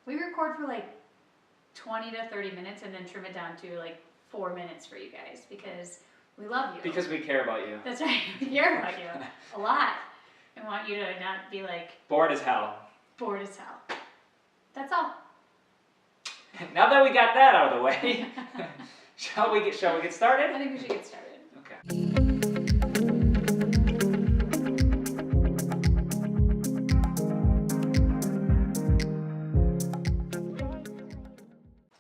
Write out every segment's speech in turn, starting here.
We record for like 20 to 30 minutes and then trim it down to like 4 minutes for you guys because we love you. Because we care about you. That's right. We care about you a lot and want you to not be like bored as hell. Bored as hell. That's all. Now that we got that out of the way, shall we get started? I think we should get started. Okay.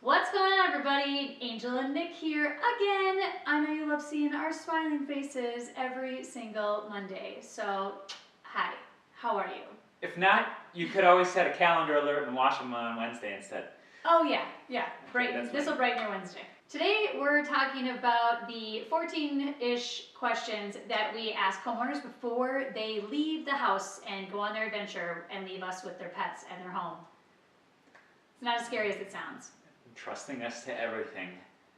What's going on, everybody? Angel and Nick here again. I know you love seeing our smiling faces every single Monday. So, hi. How are you? If not, you could always set a calendar alert and watch them on Wednesday instead. Oh yeah. Okay, This will brighten your Wednesday. Today we're talking about the 14-ish questions that we ask homeowners before they leave the house and go on their adventure and leave us with their pets and their home. It's not as scary as it sounds. Trusting us to everything.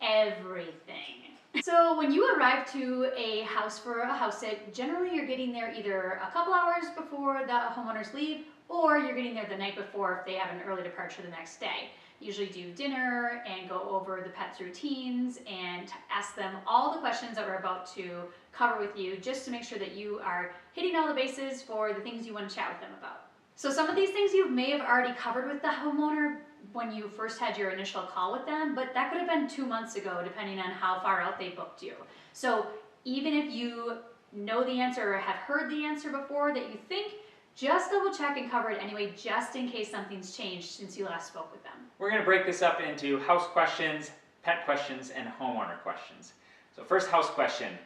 Everything. So when you arrive to a house for a house sit, generally you're getting there either a couple hours before the homeowners leave, or you're getting there the night before if they have an early departure the next day. Usually do dinner and go over the pets' routines and ask them all the questions that we're about to cover with you, just to make sure that you are hitting all the bases for the things you want to chat with them about. So some of these things you may have already covered with the homeowner when you first had your initial call with them, but that could have been 2 months ago, depending on how far out they booked you. So even if you know the answer or have heard the answer before that you think, just double check and cover it anyway, just in case something's changed since you last spoke with them. We're going to break this up into house questions, pet questions, and homeowner questions. So first house question,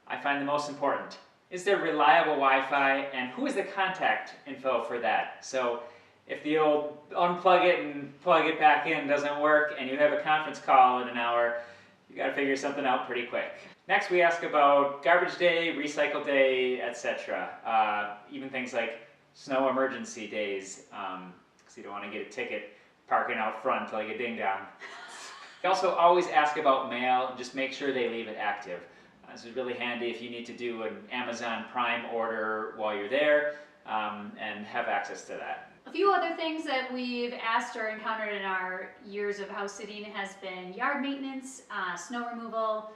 I find the most important. Is there reliable Wi-Fi, and who is the contact info for that? So if the old unplug it and plug it back in doesn't work and you have a conference call in an hour, you got to figure something out pretty quick. Next we ask about garbage day, recycle day, etc. Even things like snow emergency days, because you don't want to get a ticket parking out front like a ding-dong. We also always ask about mail, just make sure they leave it active. This is really handy if you need to do an Amazon Prime order while you're there and have access to that. A few other things that we've asked or encountered in our years of house sitting has been yard maintenance, snow removal,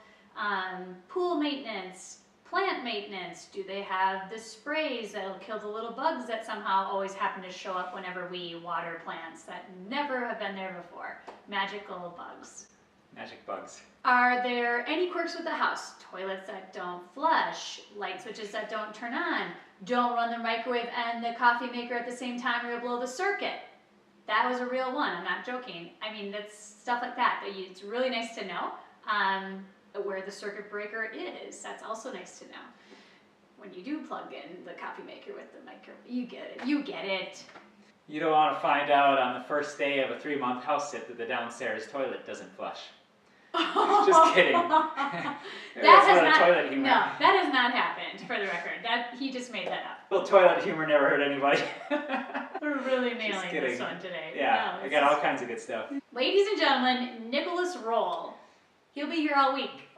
pool maintenance, plant maintenance. Do they have the sprays that'll kill the little bugs that somehow always happen to show up whenever we water plants that never have been there before? Magical bugs. Magic bugs. Are there any quirks with the house? Toilets that don't flush, light switches that don't turn on, don't run the microwave and the coffee maker at the same time or you'll blow the circuit. That was a real one, I'm not joking. I mean, that's stuff like that. It's really nice to know where the circuit breaker is. That's also nice to know. When you do plug in the coffee maker with the microwave, you get it. You get it. You don't want to find out on the first day of a 3-month house sit that the downstairs toilet doesn't flush. Just kidding. That has not happened, for the record. He just made that up. Little toilet humor never hurt anybody. We're really nailing this one today. Yeah, I got all kinds of good stuff. Ladies and gentlemen, Nicholas Roll. He'll be here all week.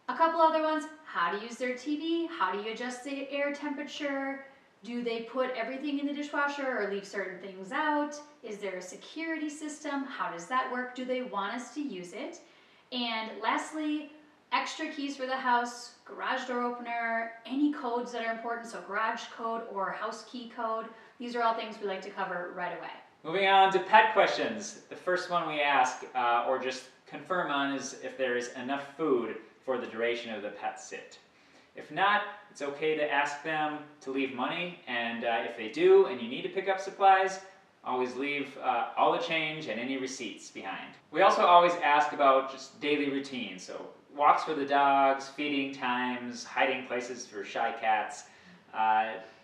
A couple other ones. How to use their TV, how do you adjust the air temperature, do they put everything in the dishwasher or leave certain things out? Is there a security system? How does that work? Do they want us to use it? And lastly, extra keys for the house, garage door opener, any codes that are important, so garage code or house key code. These are all things we like to cover right away. Moving on to pet questions. The first one we ask, or just confirm on, is if there is enough food for the duration of the pet sit. If not, it's okay to ask them to leave money, and if they do and you need to pick up supplies, always leave all the change and any receipts behind. We also always ask about just daily routines, so walks for the dogs, feeding times, hiding places for shy cats,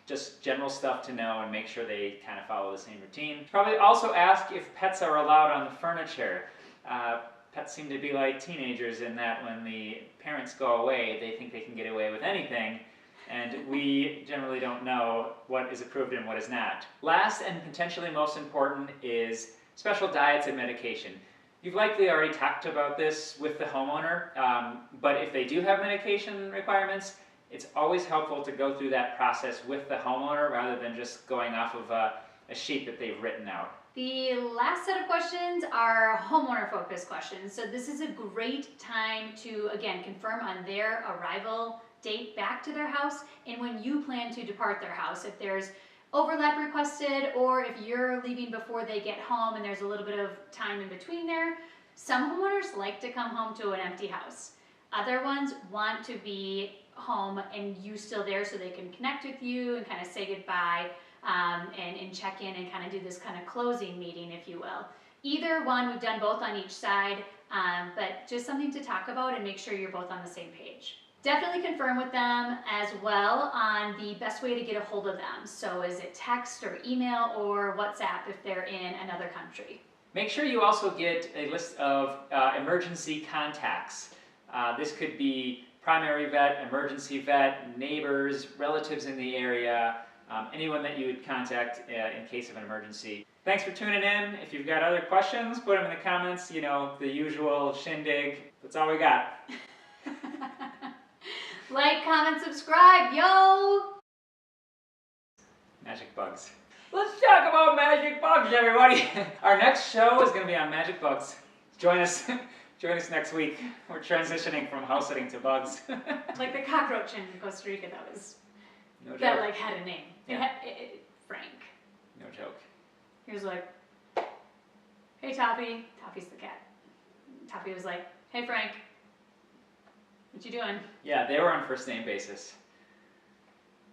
just general stuff to know and make sure they kind of follow the same routine. Probably also ask if pets are allowed on the furniture. Pets seem to be like teenagers in that when the parents go away, they think they can get away with anything, and we generally don't know what is approved and what is not. Last and potentially most important is special diets and medication. You've likely already talked about this with the homeowner, but if they do have medication requirements, it's always helpful to go through that process with the homeowner rather than just going off of a sheet that they've written out. The last set of questions are homeowner focused questions. So this is a great time to, again, confirm on their arrival date back to their house and when you plan to depart their house. If there's overlap requested or if you're leaving before they get home and there's a little bit of time in between there. Some homeowners like to come home to an empty house. Other ones want to be home and you still there so they can connect with you and kind of say goodbye and check in and kind of do this kind of closing meeting, if you will. Either one, we've done both on each side, but just something to talk about and make sure you're both on the same page. Definitely confirm with them as well on the best way to get a hold of them. So is it text or email or WhatsApp if they're in another country? Make sure you also get a list of emergency contacts. This could be primary vet, emergency vet, neighbors, relatives in the area, anyone that you would contact in case of an emergency. Thanks for tuning in. If you've got other questions, put them in the comments. You know, the usual shindig. That's all we got. Like, comment, subscribe, yo! Magic bugs. Let's talk about magic bugs, everybody. Our next show is going to be on magic bugs. Join us next week. We're transitioning from house sitting to bugs. Like the cockroach in Costa Rica that was, No joke. that like had a name. Yeah. Frank. No joke. He was like, hey Toppy. Toppy's the cat. Toppy was like, hey Frank. What you doing? Yeah, they were on first name basis.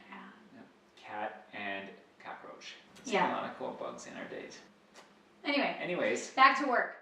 Yeah. Cat and cockroach. Yeah. A lot of cool bugs in our days. Anyway, Anyways. back to work.